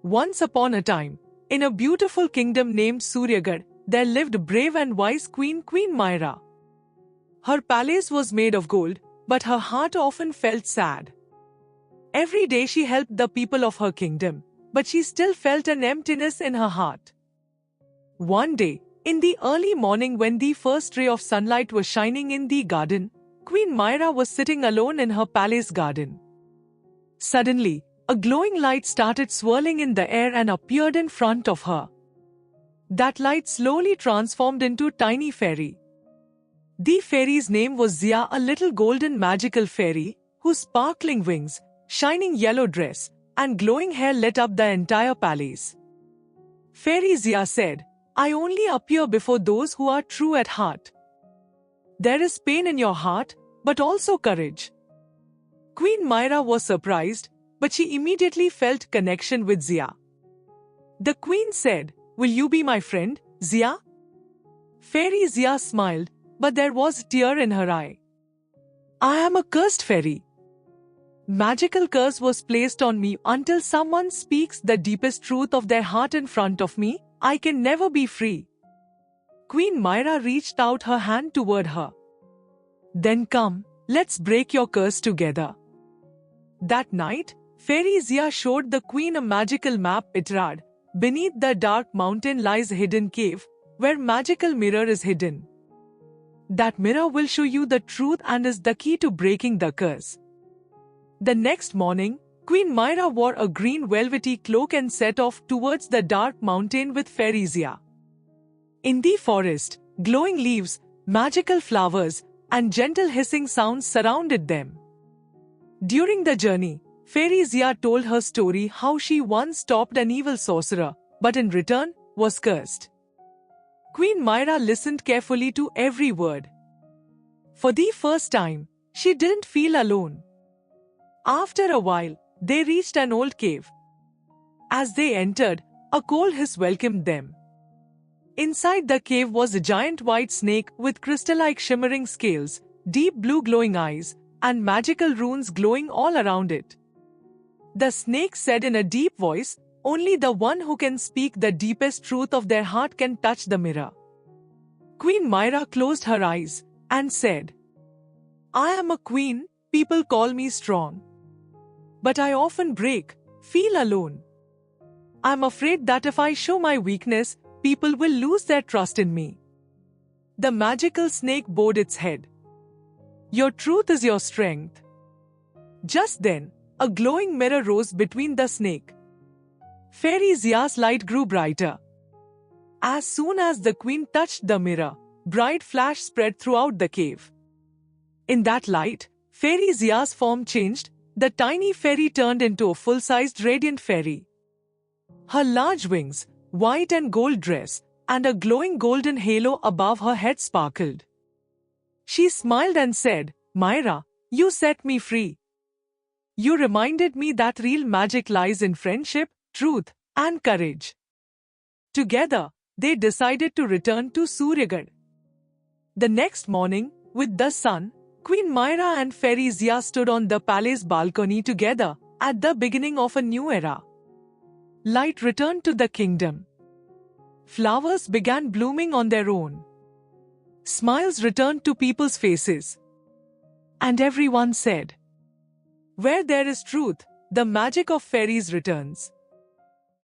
Once upon a time, in a beautiful kingdom named Suryagarh, there lived brave and wise Queen Myra. Her palace was made of gold, but her heart often felt sad. Every day she helped the people of her kingdom, but she still felt an emptiness in her heart. One day, in the early morning when the first ray of sunlight was shining in the garden, Queen Myra was sitting alone in her palace garden. Suddenly, a glowing light started swirling in the air and appeared in front of her. That light slowly transformed into a tiny fairy. The fairy's name was Ziya, a little golden magical fairy, whose sparkling wings, shining yellow dress, and glowing hair lit up the entire palace. Fairy Ziya said, "I only appear before those who are true at heart. There is pain in your heart, but also courage." Queen Myra was surprised, but she immediately felt connection with Ziya. The queen said, "Will you be my friend, Ziya?" Fairy Ziya smiled, but there was a tear in her eye. "I am a cursed fairy. Magical curse was placed on me. Until someone speaks the deepest truth of their heart in front of me, I can never be free." Queen Myra reached out her hand toward her. "Then come, let's break your curse together." That night, Fairy Ziya showed the queen a magical map. It read, "Beneath the dark mountain lies a hidden cave, where magical mirror is hidden. That mirror will show you the truth and is the key to breaking the curse." The next morning, Queen Myra wore a green velvety cloak and set off towards the dark mountain with Fairy Ziya. In the forest, glowing leaves, magical flowers, and gentle hissing sounds surrounded them. During the journey, Fairy Ziya told her story how she once stopped an evil sorcerer, but in return, was cursed. Queen Myra listened carefully to every word. For the first time, she didn't feel alone. After a while, they reached an old cave. As they entered, a cold hiss welcomed them. Inside the cave was a giant white snake with crystal-like shimmering scales, deep blue glowing eyes, and magical runes glowing all around it. The snake said in a deep voice, "Only the one who can speak the deepest truth of their heart can touch the mirror." Queen Myra closed her eyes and said, "I am a queen, people call me strong. But I often break, feel alone. I'm afraid that if I show my weakness, people will lose their trust in me." The magical snake bowed its head. "Your truth is your strength." Just then, a glowing mirror rose between the snake. Fairy Ziya's light grew brighter. As soon as the queen touched the mirror, bright flash spread throughout the cave. In that light, Fairy Ziya's form changed. The tiny fairy turned into a full-sized radiant fairy. Her large wings, white and gold dress, and a glowing golden halo above her head sparkled. She smiled and said, "Myra, you set me free. You reminded me that real magic lies in friendship, truth, and courage." Together, they decided to return to Suryagarh. The next morning, with the sun, Queen Myra and Fairy Ziya stood on the palace balcony together, at the beginning of a new era. Light returned to the kingdom. Flowers began blooming on their own. Smiles returned to people's faces. And everyone said, "Where there is truth, the magic of fairies returns."